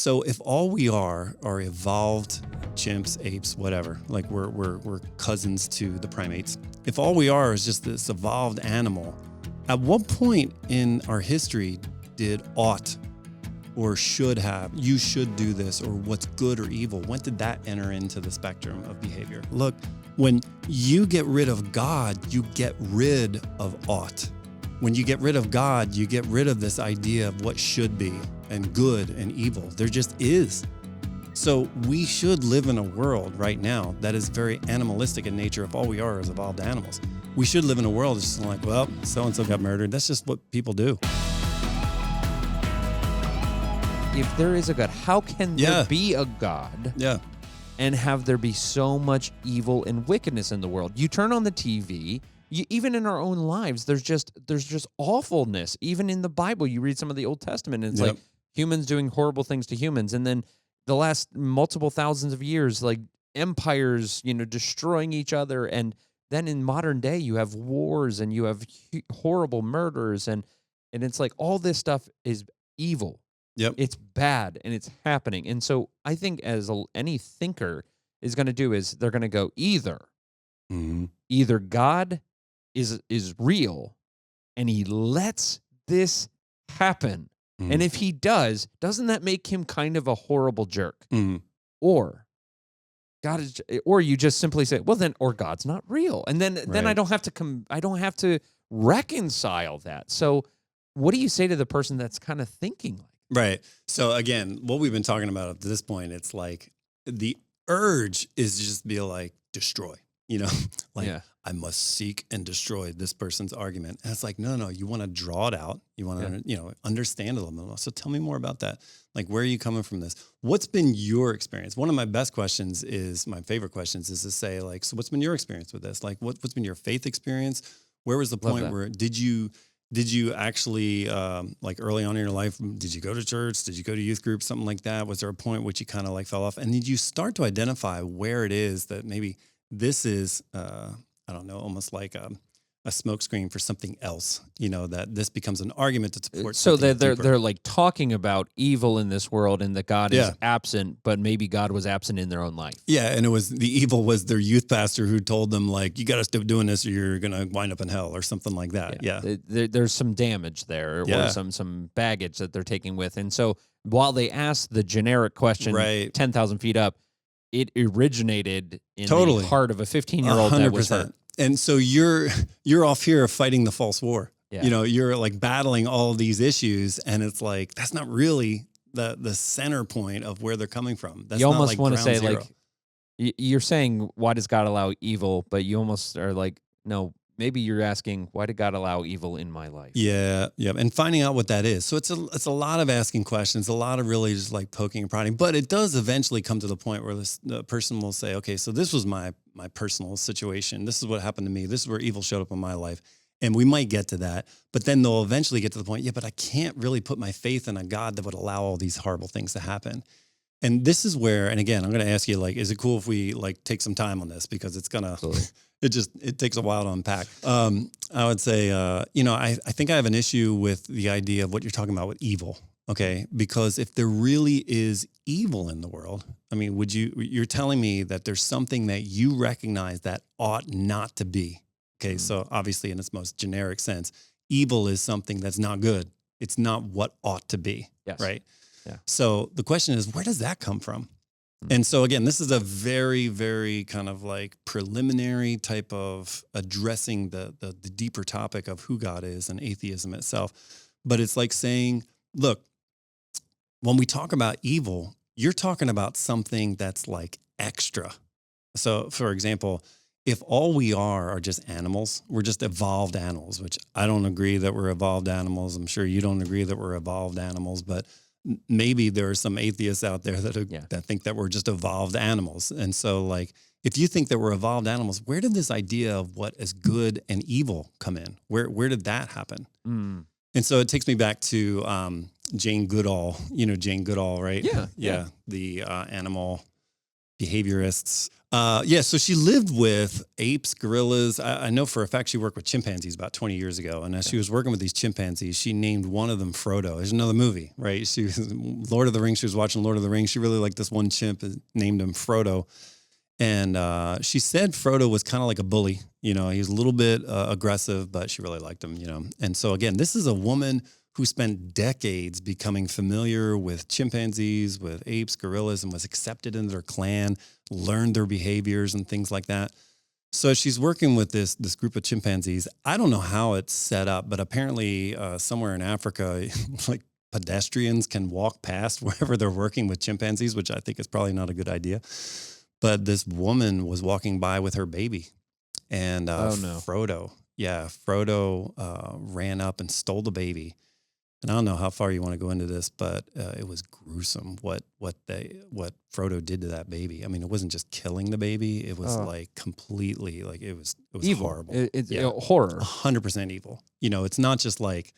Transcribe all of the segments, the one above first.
So if all we are evolved chimps, apes, whatever, like we're cousins to the primates. If all we are is just this evolved animal, at what point in our history did ought or should have, you should do this, or what's good or evil, when did that enter into the spectrum of behavior? Look, when you get rid of God, you get rid of ought. When you get rid of God, you get rid of this idea of what should be and good and evil. There just is. So we should live in a world right now that is very animalistic in nature if all we are is evolved animals. We should live in a world that's just like, well, so-and-so got murdered. That's just what people do. If there is a God, how can there be a God and have there be so much evil and wickedness in the world? You turn on the TV, even in our own lives, there's just awfulness. Even in the Bible, you read some of the Old Testament, and it's like humans doing horrible things to humans. And then the last multiple thousands of years, like empires, destroying each other. And then in modern day, you have wars and you have horrible murders. And it's like all this stuff is evil. Yep. It's bad and it's happening. And so I think any thinker is going to do is they're going to go either God is real and he lets this happen. And if he does, doesn't that make him kind of a horrible jerk? Or God is, or you just simply say, well then, or God's not real. And then I don't have to reconcile that. So what do you say to the person that's kind of thinking like? Right. So again, what we've been talking about up to this point, it's like the urge is just be like, destroy, I must seek and destroy this person's argument. And it's like, no, you want to draw it out. You want to, understand a little bit more. So tell me more about that. Like, where are you coming from this? What's been your experience? One of my best questions my favorite questions is to say like, so what's been your experience with this? Like what's been your faith experience? Where was the point where did you actually, like early on in your life, did you go to church? Did you go to youth group, something like that? Was there a point which you kind of like fell off? And did you start to identify where it is that maybe this is, I don't know, almost like a smokescreen for something else, that this becomes an argument that supports so something they're deeper. like talking about evil in this world and that God is absent, but maybe God was absent in their own life. Yeah, and the evil was their youth pastor who told them like, you got to stop doing this or you're going to wind up in hell or something like that. Yeah. There's some damage there or some baggage that they're taking with. And so while they asked the generic question 10,000 feet up, it originated in the heart of a 15-year-old that was hurt. And so you're off here fighting the false war. Yeah. You're like battling all these issues, and it's like that's not really the center point of where they're coming from. That's you almost like want to say zero. Like you're saying, why does God allow evil? But you almost are like, no, maybe you're asking, why did God allow evil in my life? Yeah, and finding out what that is. So it's a lot of asking questions, a lot of really just like poking and prodding. But it does eventually come to the point where the person will say, okay, so this was my personal situation. This is what happened to me. This is where evil showed up in my life. And we might get to that, but then they'll eventually get to the point, but I can't really put my faith in a God that would allow all these horrible things to happen. And this is where, and again, I'm going to ask you, like, is it cool if we like take some time on this? Because it's going to, it takes a while to unpack. I would say, I think I have an issue with the idea of what you're talking about with evil. Okay. Because if there really is evil in the world, I mean, you're telling me that there's something that you recognize that ought not to be. Okay. So obviously in its most generic sense, evil is something that's not good. It's not what ought to be. Yes. Right. Yeah. So the question is, where does that come from? And so again, this is a very, very kind of like preliminary type of addressing the deeper topic of who God is and atheism itself. But it's like saying, look, when we talk about evil, you're talking about something that's like extra. So for example, if all we are just animals, we're just evolved animals, which I don't agree that we're evolved animals. I'm sure you don't agree that we're evolved animals, but maybe there are some atheists out there that think that we're just evolved animals. And so like, if you think that we're evolved animals, where did this idea of what is good and evil come in? Where did that happen? And so it takes me back to Jane Goodall, Jane Goodall, right? Yeah. The animal behaviorists. So she lived with apes, gorillas. I know for a fact she worked with chimpanzees about 20 years ago. And as she was working with these chimpanzees, she named one of them Frodo. There's another movie, right? She was Lord of the Rings. She was watching Lord of the Rings. She really liked this one chimp and named him Frodo. And she said Frodo was kind of like a bully. You know, he was a little bit aggressive, but she really liked him, you know. And so, again, this is a woman who spent decades becoming familiar with chimpanzees, with apes, gorillas, and was accepted into their clan, learned their behaviors and things like that. So she's working with this group of chimpanzees. I don't know how it's set up, but apparently somewhere in Africa, like pedestrians can walk past wherever they're working with chimpanzees, which I think is probably not a good idea. But this woman was walking by with her baby, and Frodo ran up and stole the baby. And I don't know how far you want to go into this, but it was gruesome what Frodo did to that baby. I mean, it wasn't just killing the baby; it was like completely like it was evil. Horrible. It's horror, 100% evil. You know, it's not just like,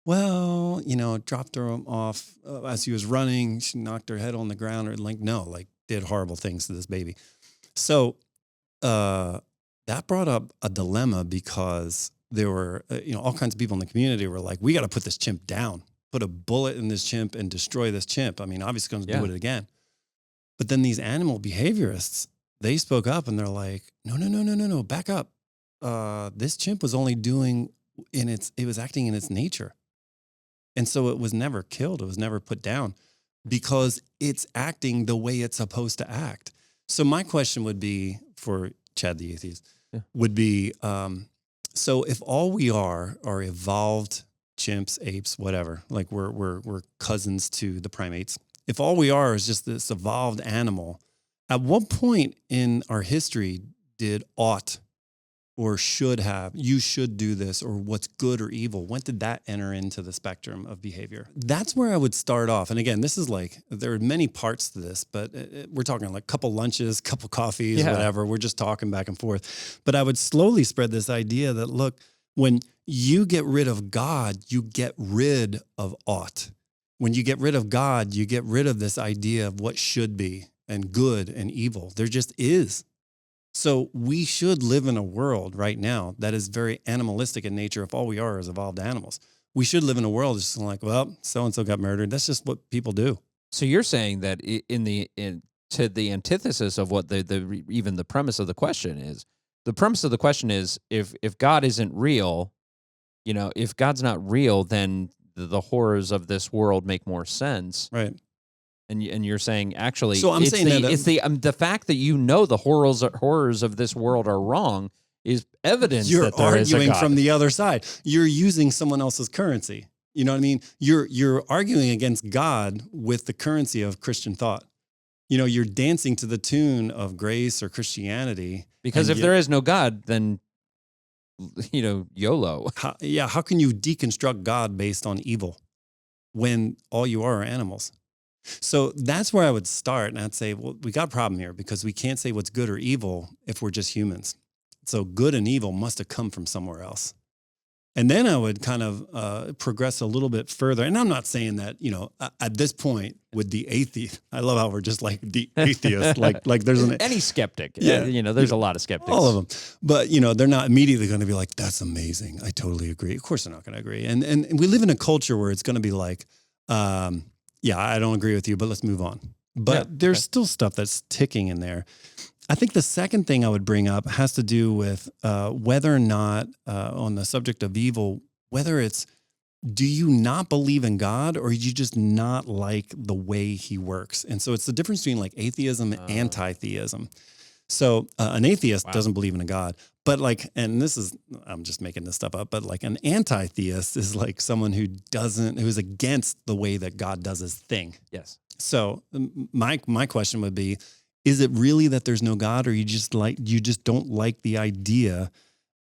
well, you know, dropped her off as he was running, she knocked her head on the ground, or like no, like did horrible things to this baby. So that brought up a dilemma because there were, all kinds of people in the community were like, we got to put this chimp down, put a bullet in this chimp and destroy this chimp. I mean, obviously going to do it again. But then these animal behaviorists, they spoke up and they're like, no, back up. This chimp was only doing it was acting in its nature. And so it was never killed. It was never put down because it's acting the way it's supposed to act. So my question would be for Chad the Atheist would be, so if all we are evolved chimps, apes, whatever, like we're cousins to the primates. If all we are is just this evolved animal, at what point in our history did ought or should have, you should do this, or what's good or evil? When did that enter into the spectrum of behavior? That's where I would start off. And again, this is like, there are many parts to this, but we're talking like couple lunches, couple coffees, whatever. We're just talking back and forth. But I would slowly spread this idea that, look, when you get rid of God, you get rid of ought. When you get rid of God, you get rid of this idea of what should be and good and evil. There just is. So we should live in a world right now that is very animalistic in nature if all we are is evolved animals. We should live in a world that's just like, well, so-and-so got murdered. That's just what people do. So you're saying that to the antithesis of what even the premise of the question is, the premise of the question is if God isn't real, if God's not real, then the horrors of this world make more sense. Right. And you're saying actually, so I'm saying it's the fact that the horrors of this world are wrong is evidence that there is a God. You're arguing from the other side. You're using someone else's currency. You know what I mean? You're arguing against God with the currency of Christian thought. You're dancing to the tune of grace or Christianity. Because if there is no God, then YOLO. How can you deconstruct God based on evil when all you are animals? So that's where I would start. And I'd say, well, we got a problem here because we can't say what's good or evil if we're just humans. So good and evil must have come from somewhere else. And then I would kind of progress a little bit further. And I'm not saying that, at this point with the atheist, I love how we're just like the atheist, like there's any skeptic. There's a lot of skeptics. All of them. But, they're not immediately going to be like, that's amazing. I totally agree. Of course they're not going to agree. And we live in a culture where it's going to be like, I don't agree with you, but let's move on. But there's still stuff that's ticking in there. I think the second thing I would bring up has to do with whether or not, on the subject of evil, whether it's, do you not believe in God or you just not like the way he works? And so it's the difference between like atheism and anti-theism. So an atheist doesn't believe in a God, but and this is, I'm just making this stuff up, but like an anti-theist is like someone who's against the way that God does his thing. Yes. So my question would be, is it really that there's no God, or you just don't like the idea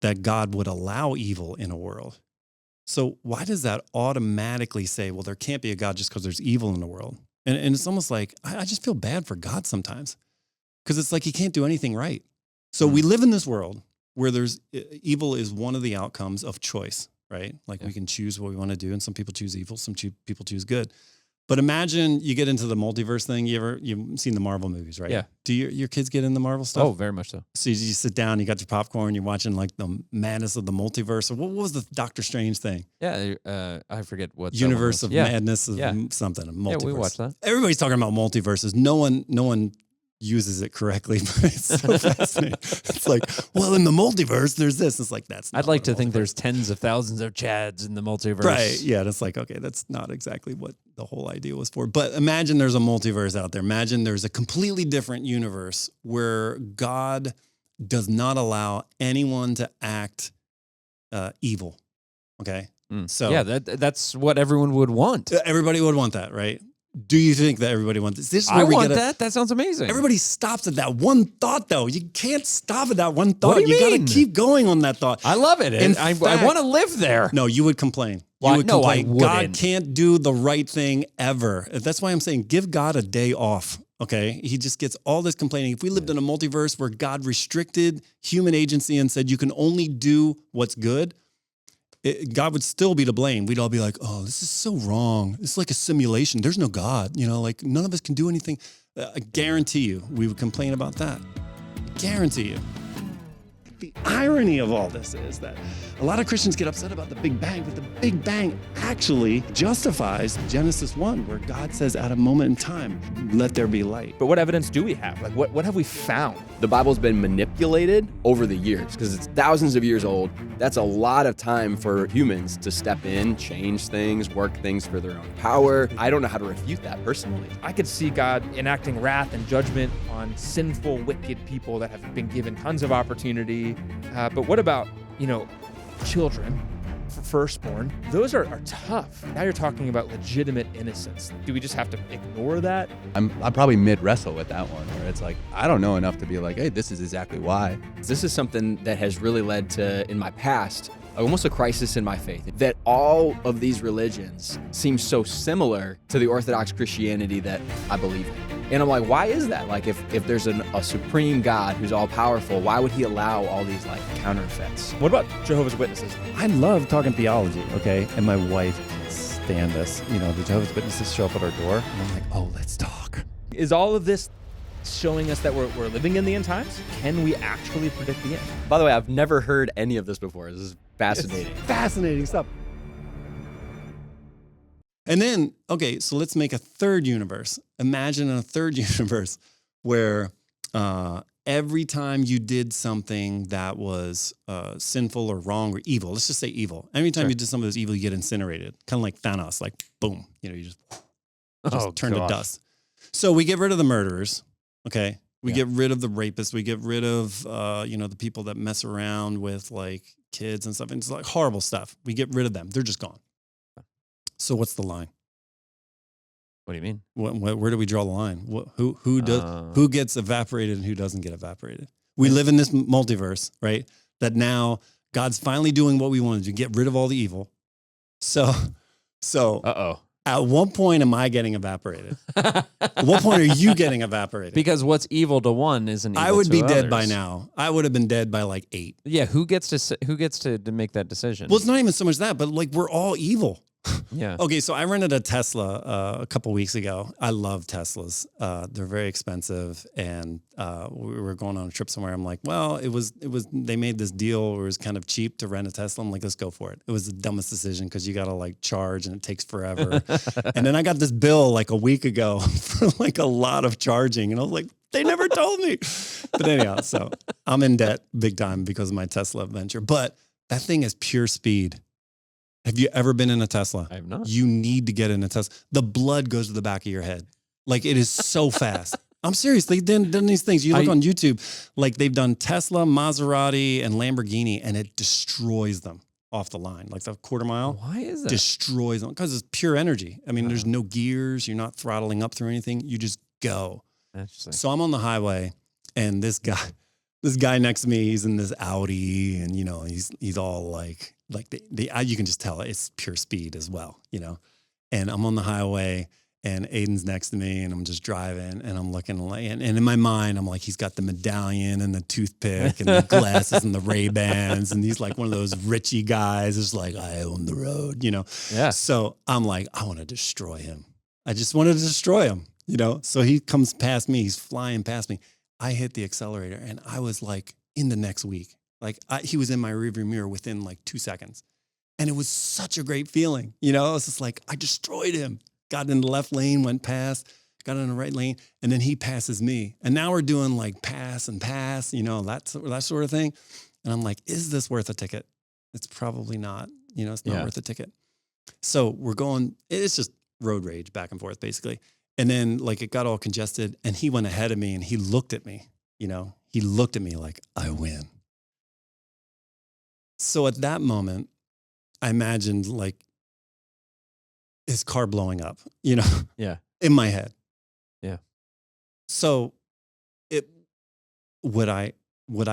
that God would allow evil in a world? So why does that automatically say, well, there can't be a God just because there's evil in the world? And it's almost like, I just feel bad for God sometimes. Because it's like he can't do anything right. So we live in this world where evil is one of the outcomes of choice, right? Like we can choose what we want to do, and some people choose evil, some people choose good. But imagine you get into the multiverse thing. You've seen the Marvel movies, right? Yeah. Do your kids get into Marvel stuff? Oh, very much so. So you sit down, you got your popcorn, you're watching like the madness of the multiverse. Or what was the Doctor Strange thing? Yeah, I forget what Universe of madness of something. Multiverse. Yeah, we watched that. Everybody's talking about multiverses. No one uses it correctly, but it's so fascinating. It's like, well, in the multiverse, there's this. It's like, that's not I'd like to what think multiverse there's tens of thousands of Chads in the multiverse. Right. Yeah. That's like, okay, that's not exactly what the whole idea was for. But imagine there's a multiverse out there. Imagine there's a completely different universe where God does not allow anyone to act evil. Okay. So yeah, that's what everyone would want. Everybody would want that, right? Do you think that everybody wants this? This is where I we want get that. That sounds amazing. Everybody stops at that one thought, though. You can't stop at that one thought. What do you got to mean? keep going on that thought. I love it. In I fact- want to live there. No, you would complain. Why? You would No, I complain. God wouldn't. can't do the right thing ever. That's why I'm saying give God a day off. Okay. He just gets all this complaining. If we lived in a multiverse where God restricted human agency and said you can only do what's good, God would still be to blame. We'd all be like, oh, this is so wrong. It's like a simulation. There's no God. Like none of us can do anything. I guarantee you we would complain about that. Guarantee you. The irony of all this is that a lot of Christians get upset about the Big Bang, but the Big Bang actually justifies Genesis 1, where God says at a moment in time, let there be light. But what evidence do we have? Like, what have we found? The Bible's been manipulated over the years because it's thousands of years old. That's a lot of time for humans to step in, change things, work things for their own power. I don't know how to refute that personally. I could see God enacting wrath and judgment on sinful, wicked people that have been given tons of opportunity. But what about, children, firstborn? Those are tough. Now you're talking about legitimate innocence. Do we just have to ignore that? I'm probably mid-wrestle with that one, where it's like, I don't know enough to be like, hey, this is exactly why. This is something that has really led to, in my past, almost a crisis in my faith, that all of these religions seem so similar to the Orthodox Christianity that I believe in. And I'm like, why is that? Like, if there's a supreme God who's all powerful, why would he allow all these counterfeits? What about Jehovah's Witnesses? I love talking theology, okay? And my wife can't stand this. The Jehovah's Witnesses show up at our door, and I'm like, oh, let's talk. Is all of this showing us that we're living in the end times? Can we actually predict the end? By the way, I've never heard any of this before. This is fascinating. It's fascinating stuff. And then, okay, so let's make a third universe. Imagine a third universe where every time you did something that was sinful or wrong or evil, let's just say evil. Every time you did something that was evil, you get incinerated. Kind of like Thanos, like boom, you just turn to dust. So we get rid of the murderers, okay? We get rid of the rapists. We get rid of, the people that mess around with kids and stuff. And it's horrible stuff. We get rid of them. They're just gone. So what's the line? What do you mean? Where do we draw the line? Who gets evaporated and who doesn't get evaporated? We live in this multiverse, right? That now God's finally doing what we wanted to get rid of all the evil. So at what point am I getting evaporated? At what point are you getting evaporated? Because what's evil to one isn't evil to I would be dead others. by now. I would have been dead by 8. Yeah, who gets to make that decision? Well, it's not even so much that, but we're all evil. Yeah. Okay, so I rented a Tesla a couple weeks ago. I love Teslas. They're very expensive, and we were going on a trip somewhere. I'm like, well, it was. They made this deal where it was kind of cheap to rent a Tesla. I'm like, let's go for it. It was the dumbest decision because you got to charge and it takes forever. And then I got this bill a week ago for a lot of charging, and I was like, they never told me. But anyhow, so I'm in debt big time because of my Tesla adventure. But that thing is pure speed. Have you ever been in a Tesla? I have not. You need to get in a Tesla. The blood goes to the back of your head. It is so fast. I'm serious. They've done these things. You look on YouTube, they've done Tesla, Maserati, and Lamborghini, and it destroys them off the line. The quarter mile. Why is that? Destroys them because it's pure energy. I mean, there's no gears. You're not throttling up through anything. You just go. Interesting. So I'm on the highway, and this guy next to me, he's in this Audi, and he's all you can just tell it's pure speed as well, And I'm on the highway, and Aiden's next to me, and I'm just driving, and I'm looking, and in my mind, I'm like, he's got the medallion and the toothpick and the glasses and the Ray-Bans, and he's one of those richy guys. It's I own the road, Yeah. So I'm like, I want to destroy him. I just wanted to destroy him, you know? So he comes past me. He's flying past me. I hit the accelerator and I was like in the next week. Like he was in my rearview mirror within like 2 seconds. And it was such a great feeling. You know, I was just like, I destroyed him. Got in the left lane, went past, got in the right lane, and then he passes me. And now we're doing like pass and pass, you know, that sort of thing. And I'm like, is this worth a ticket? It's probably not. You know, it's not worth a ticket. So we're going, it's just road rage back and forth, basically. And then like it got all congested and he went ahead of me and he looked at me, you know, he looked at me like, I win. So at that moment, I imagined like his car blowing up, you know, in my head. Yeah. So would I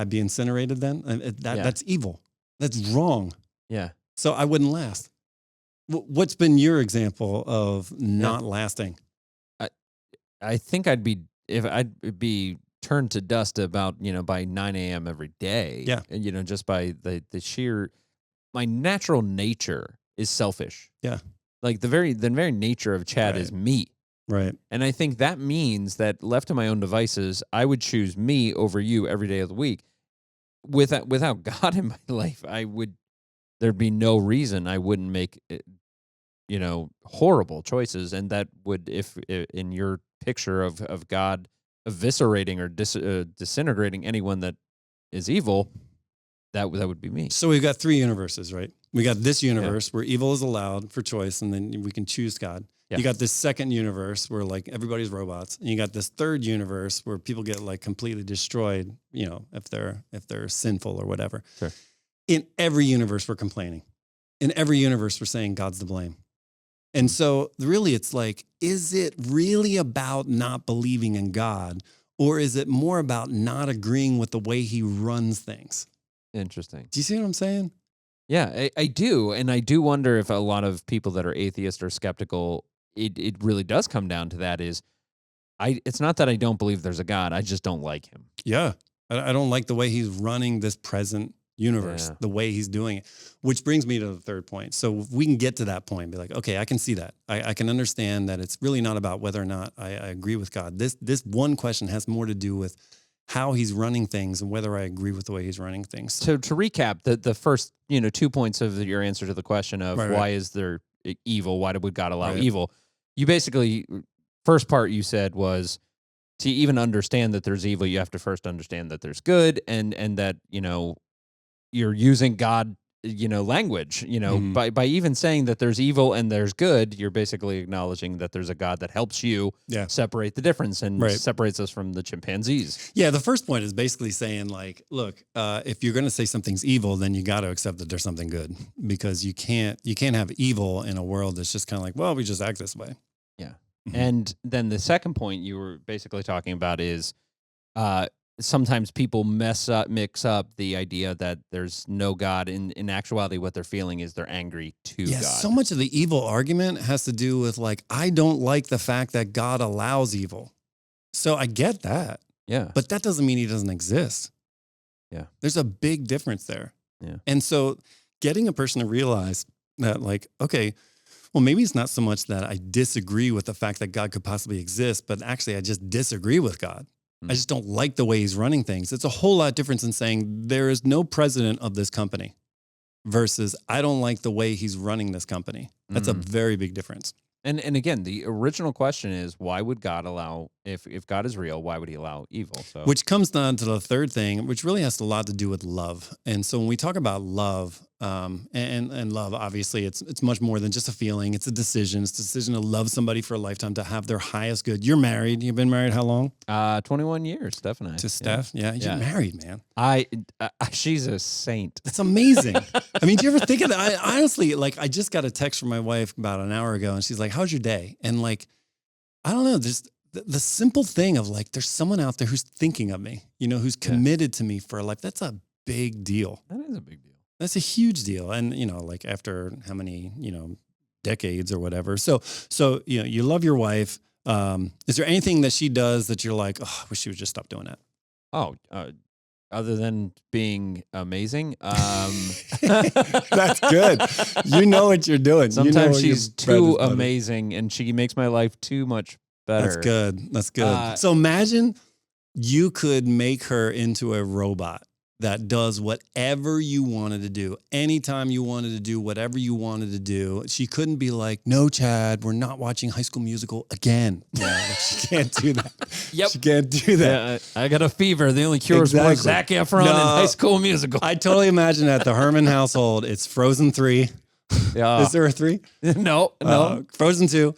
be incinerated then? That's evil. That's wrong. Yeah. So I wouldn't last. What's been your example of not lasting? I think I'd be turned to dust about, you know, by 9 a.m. every day. Yeah. And, you know, just by the sheer, my natural nature is selfish. Yeah. Like the very nature of Chad is me. Right. And I think that means that left to my own devices, I would choose me over you every day of the week. Without God in my life, there'd be no reason I wouldn't make, you know, horrible choices. And that would, if in your picture of God eviscerating or disintegrating anyone that is evil, that would be me. So we've got 3 universes, right? We got this universe where evil is allowed for choice, and then we can choose God. Yeah. You got this second universe where like everybody's robots, and you got this third universe where people get like completely destroyed, you know, if they're sinful or whatever. Sure. In every universe, we're complaining. In every universe, we're saying God's to blame. And so really it's like, is it really about not believing in God, or is it more about not agreeing with the way he runs things? Interesting. Do you see what I'm saying? Yeah, I do. And I do wonder if a lot of people that are atheist or skeptical, it really does come down to that it's not that I don't believe there's a God. I just don't like him. Yeah. I don't like the way he's running this present universe, the way he's doing it, which brings me to the third point. So if we can get to that point and be like, okay, I can see that. I can understand that it's really not about whether or not I agree with God. This one question has more to do with how he's running things and whether I agree with the way he's running things. So to recap, the first 2 points of your answer to the question of why is there evil? Why would God allow evil? You basically, first part you said was to even understand that there's evil, you have to first understand that there's good and that, you know, you're using God, you know, language, you know, by even saying that there's evil and there's good, you're basically acknowledging that there's a God that helps you separate the difference and separates us from the chimpanzees. Yeah. The first point is basically saying like, look, if you're going to say something's evil, then you got to accept that there's something good, because you can't have evil in a world that's just kind of like, well, we just act this way. Yeah. Mm-hmm. And then the second point you were basically talking about is, sometimes people mix up the idea that there's no God. In actuality, what they're feeling is they're angry to God. So much of the evil argument has to do with like, I don't like the fact that God allows evil. So I get that. Yeah. But that doesn't mean he doesn't exist. Yeah. There's a big difference there. Yeah. And so getting a person to realize that like, okay, well, maybe it's not so much that I disagree with the fact that God could possibly exist, but actually I just disagree with God. I just don't like the way he's running things. It's a whole lot different than saying there is no president of this company versus I don't like the way he's running this company. That's a very big difference. And again, the original question is, why would God allow, if God is real, why would he allow evil? So, which comes down to the third thing, which really has a lot to do with love. And so when we talk about love, and love, obviously, it's much more than just a feeling. It's a decision. It's a decision to love somebody for a lifetime, to have their highest good. You're married. You've been married how long? 21 years, Steph and I. To Steph? Yeah, you're married, man. She's a saint. That's amazing. I mean, do you ever think of that? I honestly, like, I just got a text from my wife about an hour ago, and she's like, how's your day? And like, I don't know, just the simple thing of like, there's someone out there who's thinking of me, you know, who's committed to me for a life. That's a big deal. That is a big deal. That's a huge deal. And, you know, like after how many, you know, decades or whatever. So, you know, you love your wife. Is there anything that she does that you're like, oh, I wish she would just stop doing that? Oh, other than being amazing. That's good. You know what you're doing. Sometimes you know she's too amazing, and she makes my life too much better. That's good. That's good. So imagine you could make her into a robot that does whatever you wanted to do, anytime you wanted to do whatever you wanted to do. She couldn't be like, no, Chad, we're not watching High School Musical again. She can't do that. Yep. She can't do that. Yeah, I got a fever. The only cure is more Zac Efron in High School Musical. I totally imagine at the Herman household, it's Frozen 3. Yeah. Is there a 3? No. Frozen 2,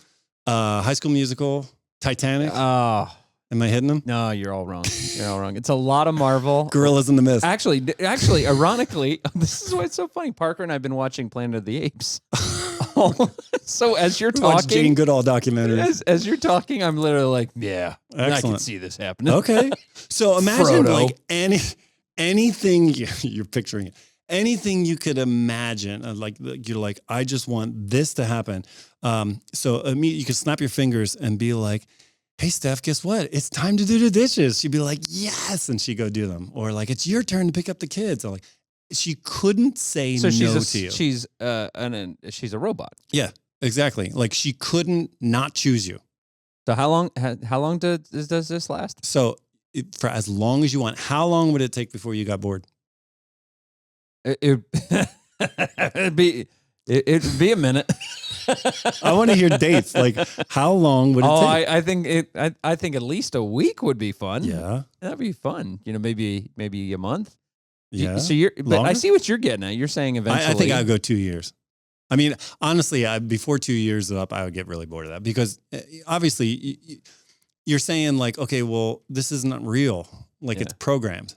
High School Musical, Titanic. Am I hitting them? No, you're all wrong. You're all wrong. It's a lot of Marvel. Gorillas in the Mist. Actually, ironically, this is why it's so funny. Parker and I have been watching Planet of the Apes. So as you're Watch talking, Jane Goodall documentaries. as you're talking, I'm literally like, yeah, I Excellent. can see this happening. Okay. So imagine Frodo. like anything you're picturing it. Anything you could imagine, like you're like, I just want this to happen. So immediately you could snap your fingers and be like, hey, Steph, guess what? It's time to do the dishes. She'd be like, yes. And she'd go do them. Or like, it's your turn to pick up the kids. Or like, she couldn't say no to you. She's a robot. Yeah, exactly. Like she couldn't not choose you. So how long does this last? So for as long as you want, how long would it take before you got bored? It'd be a minute. I want to hear dates. Like, how long would it take? I think at least a week would be fun. Yeah, that'd be fun. maybe a month. Yeah. So but I see what you're getting at. You're saying eventually. I think I'd go 2 years. I mean, honestly, before 2 years up, I would get really bored of that because obviously you're saying like, okay, well, this isn't real. Like it's programmed.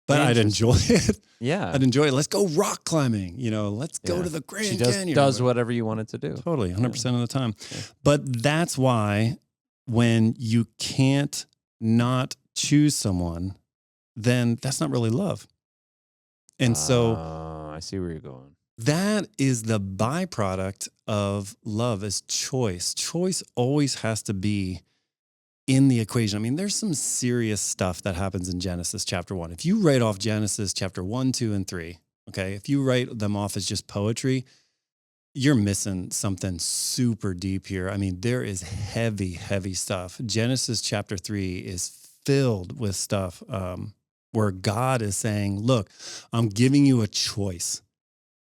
But I'd enjoy it. Yeah. I'd enjoy it. Let's go rock climbing. Let's go to the Grand Canyon. She does whatever you want it to do. Totally, 100% of the time. Yeah. But that's why when you can't not choose someone, then that's not really love. And so I see where you're going. That is the byproduct of love is choice. Choice always has to be in the equation. I mean, there's some serious stuff that happens in Genesis chapter 1. If you write off Genesis chapter 1, 2, and 3, okay, if you write them off as just poetry, you're missing something super deep here. I mean, there is heavy, heavy stuff. Genesis chapter 3 is filled with stuff where God is saying, look, I'm giving you a choice.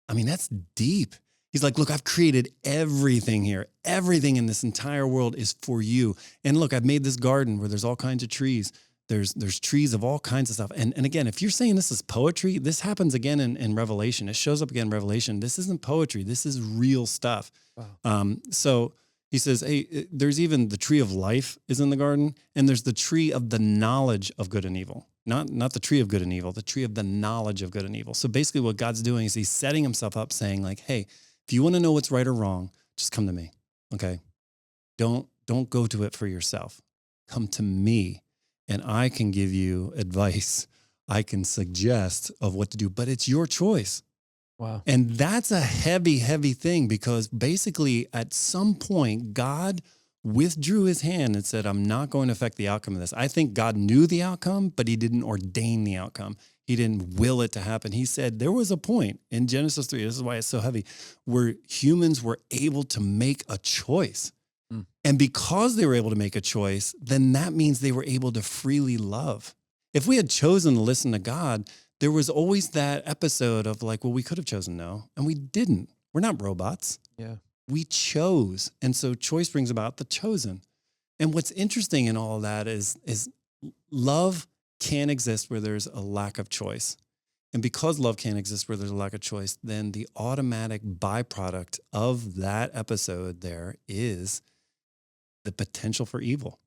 I mean, that's deep. He's like, look, I've created everything here. Everything in this entire world is for you. And look, I've made this garden where there's all kinds of trees. There's trees of all kinds of stuff. And again, if you're saying this is poetry, this happens again in Revelation. It shows up again in Revelation. This isn't poetry. This is real stuff. Wow. So he says, hey, there's even the tree of life is in the garden. And there's the tree of the knowledge of good and evil. Not the tree of good and evil, the tree of the knowledge of good and evil. So basically what God's doing is he's setting himself up saying like, hey, if you want to know what's right or wrong, just come to me, okay? Don't go to it for yourself. Come to me, and I can give you advice. I can suggest of what to do, but it's your choice. Wow. And that's a heavy, heavy thing because basically at some point, God withdrew his hand and said, I'm not going to affect the outcome of this. I think God knew the outcome, but he didn't ordain the outcome. He didn't will it to happen. He said there was a point in Genesis 3, this is why it's so heavy, where humans were able to make a choice. Mm. And because they were able to make a choice, then that means they were able to freely love. If we had chosen to listen to God, there was always that episode of like, well, we could have chosen no, and we didn't. We're not robots. Yeah. We chose. And so choice brings about the chosen. And what's interesting in all of that is love can't exist where there's a lack of choice. And because love can't exist where there's a lack of choice, then the automatic byproduct of that episode there is the potential for evil.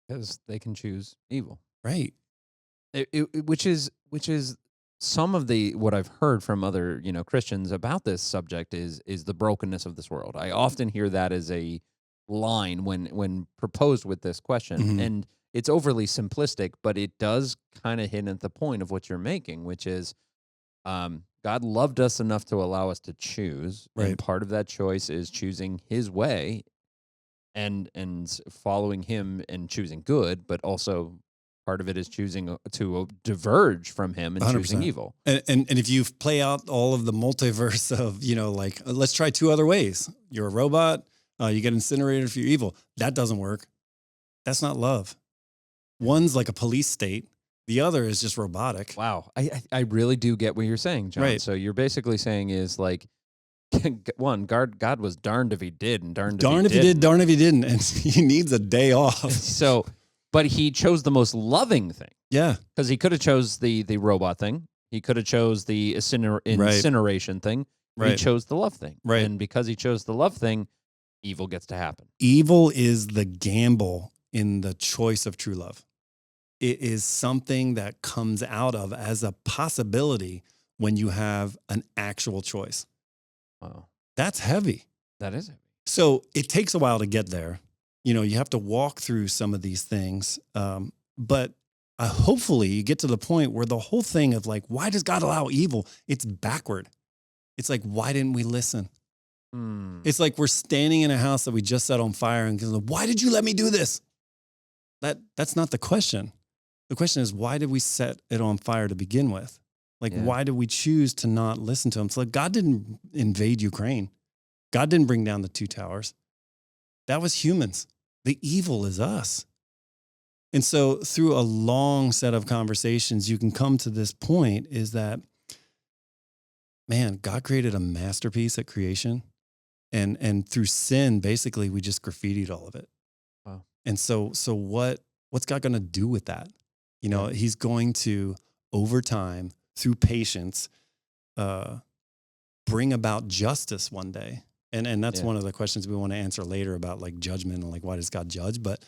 Because they can choose evil. Right. Which is some of what I've heard from other, Christians about this subject is the brokenness of this world. I often hear that as a line when proposed with this question. Mm-hmm. And it's overly simplistic, but it does kind of hit at the point of what you're making, which is God loved us enough to allow us to choose. Right. And part of that choice is choosing his way and following him and choosing good, but also Part of it is choosing to diverge from him and 100%. choosing evil. And if you play out all of the multiverse of, like, let's try two other ways. You're a robot. You get incinerated if you're evil. That doesn't work. That's not love. One's like a police state. The other is just robotic. Wow. I really do get what you're saying, John. Right. So you're basically saying is like, one, God was darned if he did and darned if Darn he if he did, darn if he didn't. And he needs a day off. So, but he chose the most loving thing. Yeah. Because he could have chose the robot thing. He could have chose the incineration thing. He Right. chose the love thing. Right. And because he chose the love thing, evil gets to happen. Evil is the gamble in the choice of true love. It is something that comes out of as a possibility when you have an actual choice. Wow. That's heavy. That is it. So it takes a while to get there. You have to walk through some of these things. But hopefully you get to the point where the whole thing of like, why does God allow evil? It's backward. It's like, why didn't we listen? It's like we're standing in a house that we just set on fire and goes, why did you let me do this? That's not the question. The question is, why did we set it on fire to begin with? Like, why did we choose to not listen to him? So like, God didn't invade Ukraine. God didn't bring down the two towers. That was humans. The evil is us. And so through a long set of conversations, you can come to this point is that, man, God created a masterpiece at creation. And through sin, basically, we just graffitied all of it. Wow. And so what's God going to do with that? He's going to, over time, through patience, bring about justice one day. And that's one of the questions we want to answer later about like judgment and like, why does God judge? But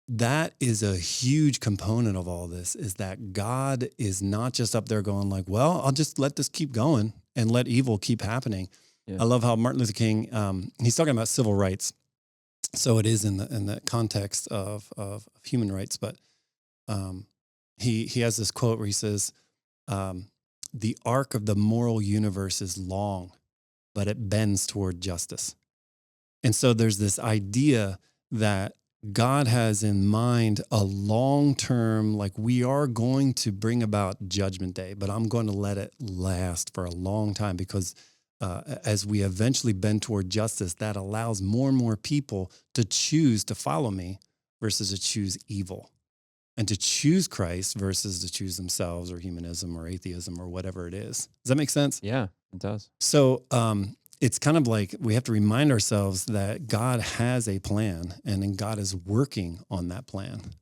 that is a huge component of all this, is that God is not just up there going like, well, I'll just let this keep going and let evil keep happening. Yeah. I love how Martin Luther King, he's talking about civil rights. So it is in the context of human rights, but he has this quote where he says, the arc of the moral universe is long, but it bends toward justice. And so there's this idea that God has in mind a long-term, like we are going to bring about judgment day, but I'm going to let it last for a long time because as we eventually bend toward justice, that allows more and more people to choose to follow me versus to choose evil and to choose Christ versus to choose themselves or humanism or atheism or whatever it is. Does that make sense? Yeah, it does. So it's kind of like we have to remind ourselves that God has a plan and then God is working on that plan.